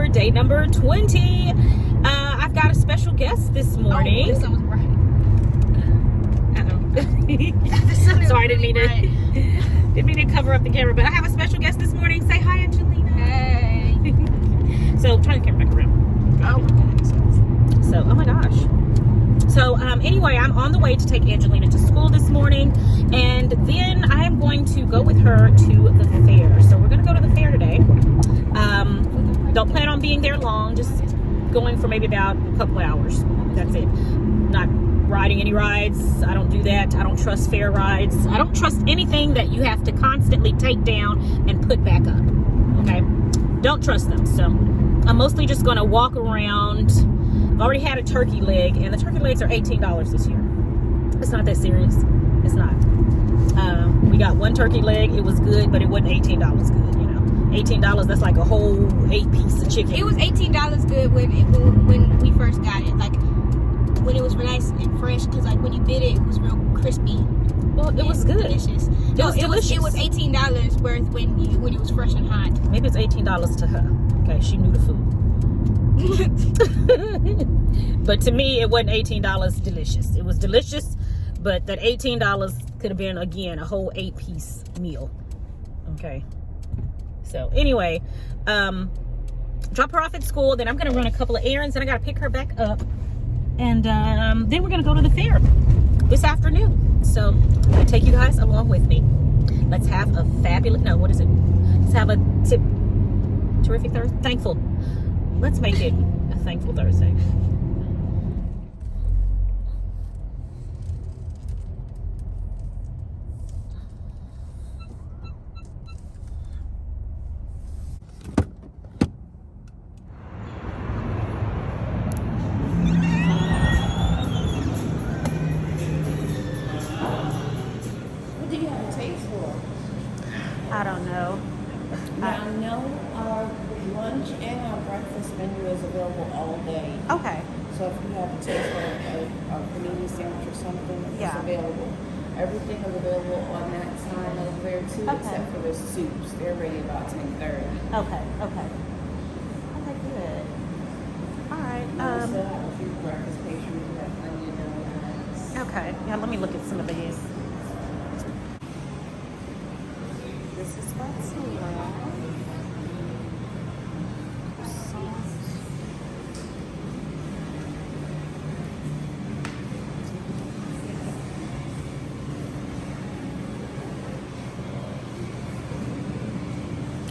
Vlogtober, day number 20. I've got a special guest this morning. Oh, the sun was bright. Sorry, I didn't mean to cover up the camera, but I have a special guest this morning. Say hi, Angelina. Hey. So turn the camera back around. Oh my gosh. So anyway, I'm on the way to take Angelina to school this morning, and then I am going to go with her to the fair. So we're going to go to the fair today. Don't plan on being there long, just going for maybe about a couple hours. That's it. Not riding any rides. I don't do that. I don't trust fair rides. I don't trust anything that you have to constantly take down and put back up. Okay? Don't trust them. So I'm mostly just going to walk around. I've already had a turkey leg, and the turkey legs are $18 this year. It's not that serious. It's not. We got one turkey leg. It was good, but it wasn't $18 good, you know. $18, that's like a whole 8-piece of chicken. It was $18 good when we first got it. Like, when it was nice and fresh, because like when you bit it, it was real crispy. Well, it was good. Delicious. It was delicious. It was $18 worth when it was fresh and hot. Maybe it's $18 to her. Okay, she knew the food. But to me, it wasn't $18 delicious. It was delicious, but that $18 could have been, again, a whole 8-piece meal. Okay. So anyway, drop her off at school. Then I'm going to run a couple of errands, and I got to pick her back up. And then we're going to go to the fair this afternoon. So I'm going to take you guys along with me. Let's have a fabulous, no, what is it? Let's have a terrific Thursday. Thankful. Let's make it a thankful Thursday. What do you have a taste for? I don't know. Now, no, our lunch and our breakfast menu is available all day. Okay. So if you have a taste for a panini sandwich or something, Yeah. it's available. Everything is available on that side over there too, Okay. except for the soups. They're ready about 10:30. Okay. Okay, good. All right. We also have a few breakfast pastries. We have onion donuts. Okay. Yeah, let me look at some of these. This is spatula.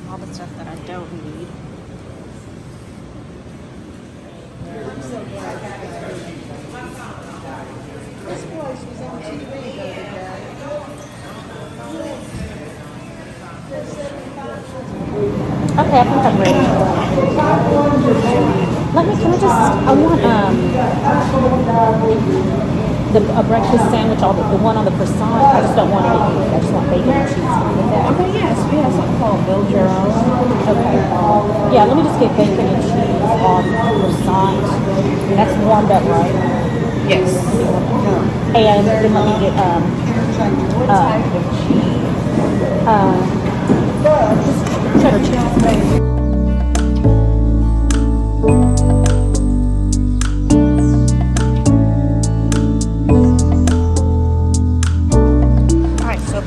All the stuff that I don't need. This place was on TV the other day. Okay, I think I'm ready. A breakfast sandwich, the one on the croissant. I just don't want anything. I just want bacon and cheese. Okay, yes, we have something called Build Your Own. Okay. Yeah, let me just get bacon and cheese on the croissant. That's warmed up, right? Yes. And then let me get cheddar cheese.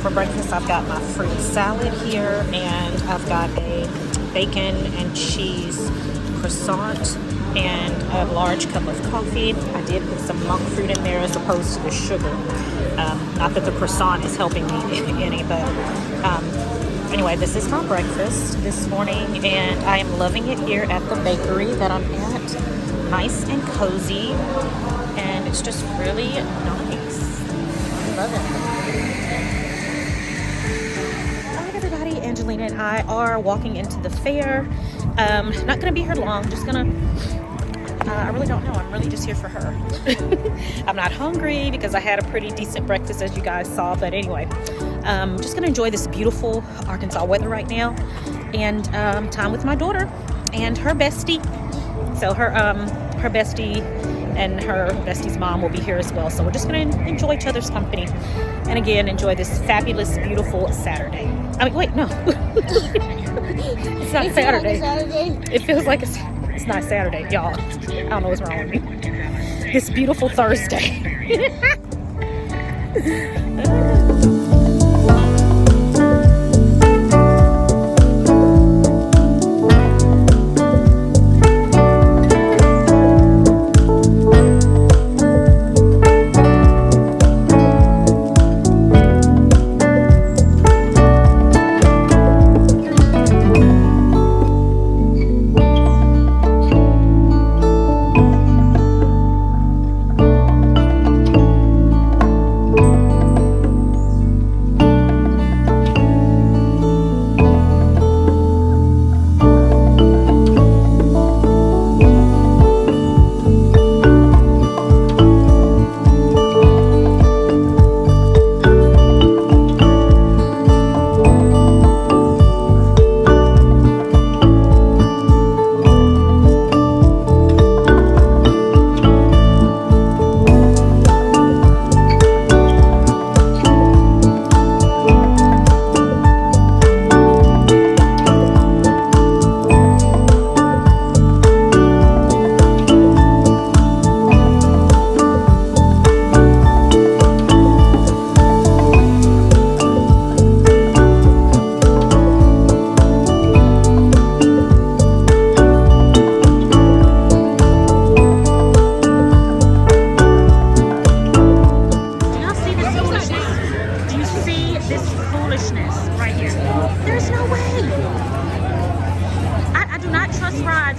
For breakfast, I've got my fruit salad here, and I've got a bacon and cheese croissant and a large cup of coffee. I did put some monk fruit in there as opposed to the sugar. Not that the croissant is helping me any, but anyway, this is my breakfast this morning, and I am loving it here at the bakery that I'm at. Nice and cozy, and it's just really nice. I love it. Everybody, Angelina and I are walking into the fair. Not gonna be here long, just gonna I really don't know. I'm really just here for her. I'm not hungry because I had a pretty decent breakfast, as you guys saw, but anyway, just gonna enjoy this beautiful Arkansas weather right now, and time with my daughter and her bestie. So her bestie and her bestie's mom will be here as well. So we're just gonna enjoy each other's company, and again, enjoy this fabulous, beautiful Saturday. I mean, wait, no. It's not Saturday. Saturday. It feels like a Saturday. It's not Saturday, y'all. I don't know what's wrong with me. This beautiful Thursday.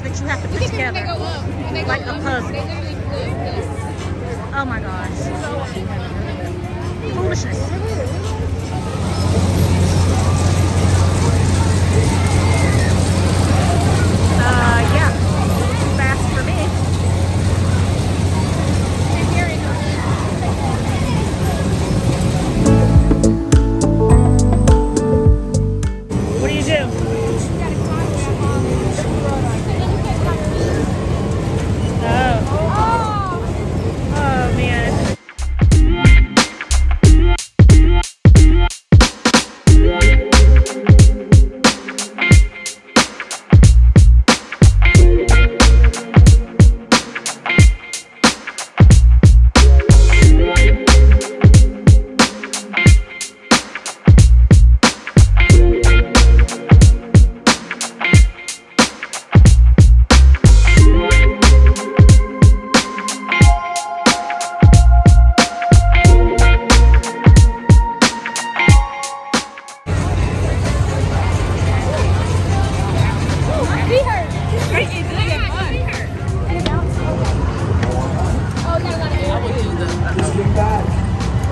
That you have to put together like a puzzle. Oh my gosh. Foolishness. Yeah. Too fast for me. What do you do?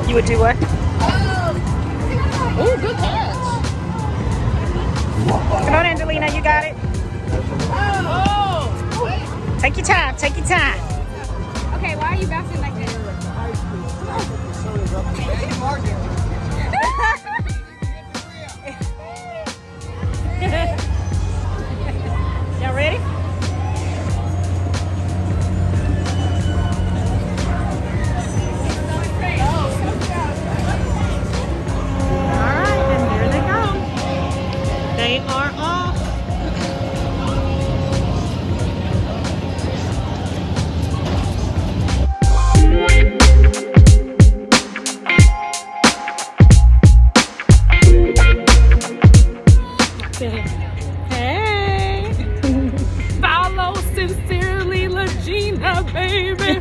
You would do what? Oh, good catch. Come on, Angelina, you got it. Oh. Take your time, take your time. Okay, why are you bouncing like that? Y'all ready? They are off. Hey. Follow sincerely, Legenia, baby.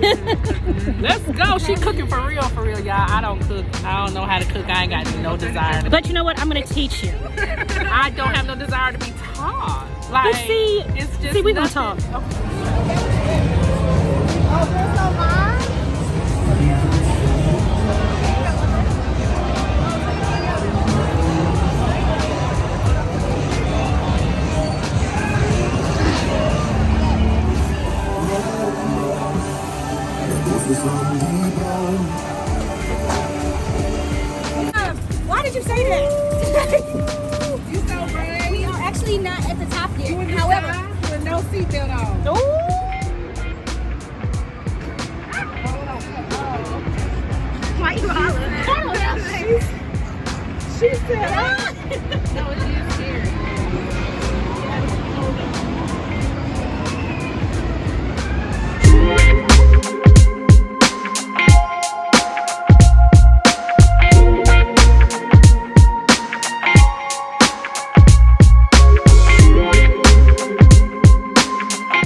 Let's go. She cooking for real, y'all. I don't cook. I don't know how to cook. I ain't got no desire to. But you know what? I'm gonna teach you. I don't have no desire to be taught. Like, But see, it's just we're gonna nothing. talk. Why did you say that? You so brave. We are actually not at the top yet. However, with no seatbelt on. why you hollering? She said,